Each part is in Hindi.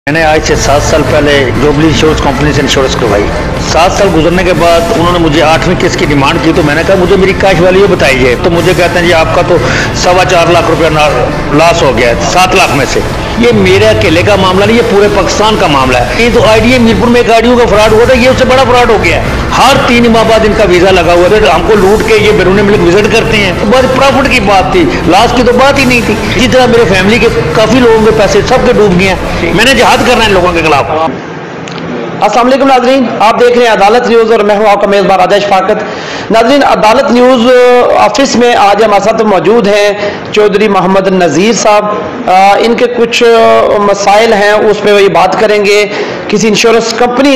मैंने आज से 7 साल पहले जुबली इंश्योरेंस कंपनी से इंश्योरेंस करवाई। 7 साल गुजरने के बाद उन्होंने मुझे 8वीं किस्त की डिमांड की, तो मैंने कहा मुझे मेरी कैश वैल्यू बताइए। तो मुझे कहते हैं जी आपका तो 4.25 लाख रुपया लॉस हो गया है 7 लाख में से। ये मेरे अकेले का मामला नहीं, ये पूरे पाकिस्तान का मामला है। ये तो आईडीए मीरपुर में एक आईडीओ का फ्रॉड हुआ था, ये उससे बड़ा फ्रॉड हो गया है। हर 3 माह बाद इनका वीजा लगा हुआ था, हमको लूट के ये बैरून मुल्क विजिट करते हैं। बहुत प्रॉफिट की बात थी, लॉस की तो बात ही नहीं थी। इसी तरह मेरे फैमिली के काफी लोगों के पैसे सबके डूब गए हैं। मैंने जिहाद करना है लोगों के खिलाफ। अस्सलाम वालेकुम नाज़रीन, आप देख रहे हैं अदालत न्यूज़ और मैं हूं आपका मेज़बान राजा शफाकत। नाज़रीन, अदालत न्यूज़ ऑफिस में आज हमारे साथ मौजूद हैं चौधरी मोहम्मद नज़ीर साहब। इनके कुछ मसाइल हैं, उस पर ये बात करेंगे। किसी इंश्योरेंस कंपनी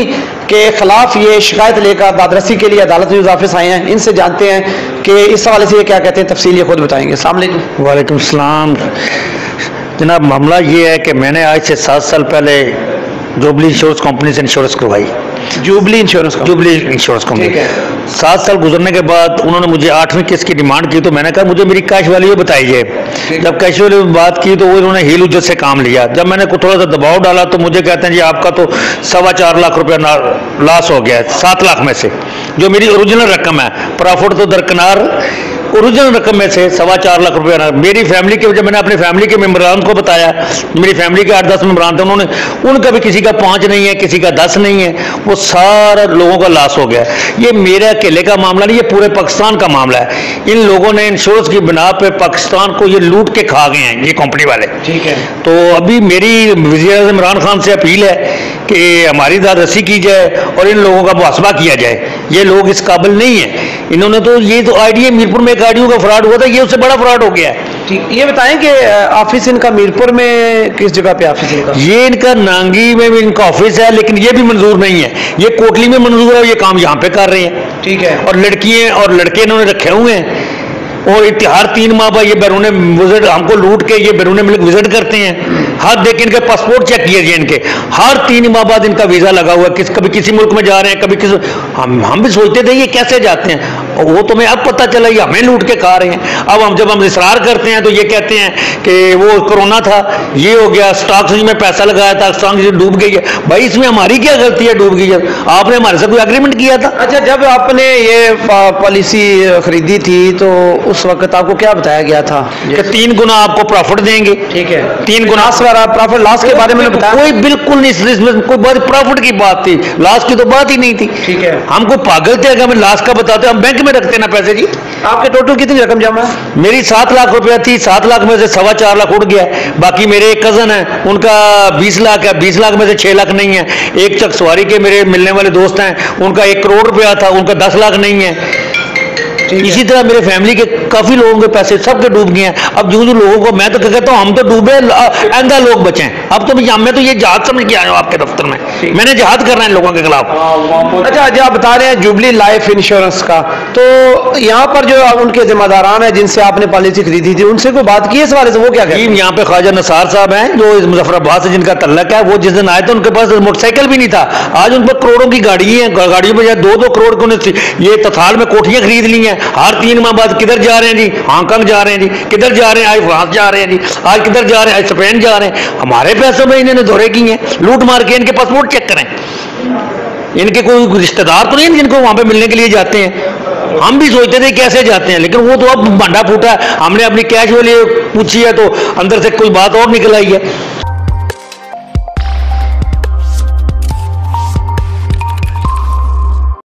के खिलाफ ये शिकायत लेकर दादरसी के लिए अदालत न्यूज़ ऑफिस आए हैं। इनसे जानते हैं कि इस हवाले से ये क्या कहते हैं, तफसील ये खुद बताएंगे। अस्सलाम वालेकुम। वालेकुम सलाम। जनाब, मामला ये है कि मैंने आज से 7 साल पहले जुबली इंश्योरेंस कंपनी से इंश्योरेंस करवाई। जुबली इंश्योरेंस कंपनी 7 साल गुजरने के बाद उन्होंने मुझे 8वीं किस्त की डिमांड की, तो मैंने कहा मुझे मेरी कैश वैल्यू बताइए। जब कैश वैल्यू में बात की तो वो उन्होंने हील उज्जत से काम लिया। जब मैंने थोड़ा सा दबाव डाला तो मुझे कहते हैं जी आपका तो 4.25 लाख रुपया लॉस हो गया है 7 लाख में से, जो मेरी ओरिजिनल रकम है। प्रॉफिट तो दरकिनार, ओरिजिनल रकम में से 4.25 लाख रुपया। मेरी फैमिली के, जब मैंने अपनी फैमिली के मेम्बरान को बताया, मेरी फैमिली के 8-10 मेम्बरान थे, उन्होंने, उनका भी किसी का 5 नहीं है, किसी का 10 नहीं है, वो सारा लोगों का लॉस हो गया। ये मेरे अकेले का मामला नहीं, ये पूरे पाकिस्तान का मामला है। इन लोगों ने इंश्योरेंस की बिना पे पाकिस्तान को ये लूट के खा गए हैं, ये कंपनी वाले। ठीक है। तो अभी मेरी वज़ीर इमरान खान से अपील है कि हमारी दादरसी की जाए और इन लोगों का मुहासबा किया जाए। ये लोग इस काबिल नहीं है। इन्होंने तो, ये तो आईडीए मीरपुर में एक आईडीओ का फ्रॉड हुआ था, ये उससे बड़ा फ्रॉड हो गया है। ठीक, ये बताएं कि ऑफिस इनका मीरपुर में किस जगह पे ऑफिस इनका? ये इनका नांगी में भी इनका ऑफिस है, लेकिन ये भी मंजूर नहीं है। ये कोटली में मंजूर है, ये काम यहाँ पे कर रहे हैं। ठीक है। और लड़कियां और लड़के इन्होंने रखे हुए हैं, और हर 3 माह बाद ये बैरून विजिट, हमको लूट के ये बैरून मुल्क विजिट करते हैं। हर देख इनके पासपोर्ट चेक किए जाए इनके, हर 3 माह बाद इनका वीजा लगा हुआ है। कभी किसी मुल्क में जा रहे हैं, कभी किसी, हम भी सोचते थे ये कैसे जाते हैं, वो तुम्हें अब पता चला ये हमें लूट के खा रहे हैं। अब जब हम इसरार करते हैं तो ये कहते हैं कि वो कोरोना था, ये हो गया, स्टॉक में पैसा लगाया था, स्टॉक डूब गई है। भाई इसमें हमारी क्या गलती है डूब गई है? आपने हमारे साथ कोई एग्रीमेंट किया था? अच्छा, जब आपने ये पॉलिसी खरीदी थी तो उस वक्त आपको क्या बताया गया था कि 3 गुना आपको प्रॉफिट देंगे? ठीक है। 3 गुना प्रॉफिट लॉस के बारे में बताया? कोई बिल्कुल नहीं, इसमें कोई बहुत प्रॉफिट की बात थी, लॉस की तो बात ही नहीं थी। ठीक है। हमको पागल थे, अगर हमें लॉस का बताते, हम बैंक में रखते ना पैसे जी। आपके टोटल कितनी रकम जमा है? मेरी 7 लाख रुपया थी, 7 लाख में से 4.25 लाख उड़ गया। बाकी मेरे एक कजन है, उनका 20 लाख है, 20 लाख में से 6 लाख नहीं है। एक चकसवारी के मेरे मिलने वाले दोस्त हैं, उनका 1 करोड़ रुपया था, उनका 10 लाख नहीं है। इसी तरह मेरे फैमिली के काफी लोगों के पैसे सबके डूब गए हैं। अब जो लोगों को, मैं तो कहता हूँ हम तो डूबे, आइंदा लोग बचे। अब तो मैं तो ये जहाज समझ के आया हूँ आपके दफ्तर में, मैंने जहाद करना है लोगों के खिलाफ। अच्छा, जो आप बता रहे हैं जुबली लाइफ इंश्योरेंस का, तो यहाँ पर जो उनके जिम्मेदारान है जिनसे आपने पॉलिसी खरीदी थी, उनसे कोई बात की है इस बारे से? वो क्या कहते हैं? यहाँ पे ख्वाजा नसार साहब हैं जो मुजफ्फराबाद से, जिनका तल्लक है। वो जिस दिन आए थे उनके पास मोटरसाइकिल भी नहीं था। आज उन पर करोड़ों की गाड़ी है, गाड़ियों में 2-2 करोड़ को ये तथाल में कोठियां खरीद ली हैं। हर 3 माह बाद किधर जा रहे हैं जी? हांगकांग जा रहे हैं जी, किधर जा रहे हैं? आज फ्रांस जा रहे हैं जी, आज किधर जा रहे हैं? आज स्पेन जा रहे हैं। हमारे पैसों में इन्होंने धोरे की हैं, लूट मार के। इनके पासपोर्ट चेक करें, इनके कोई रिश्तेदार तो नहीं है जिनको वहां पे मिलने के लिए जाते हैं। हम भी सोचते थे कैसे जाते हैं, लेकिन वो तो अब भंडा फूटा है। हमने अपनी कैश वैल्यू पूछी है तो अंदर से कोई बात और निकल आई है।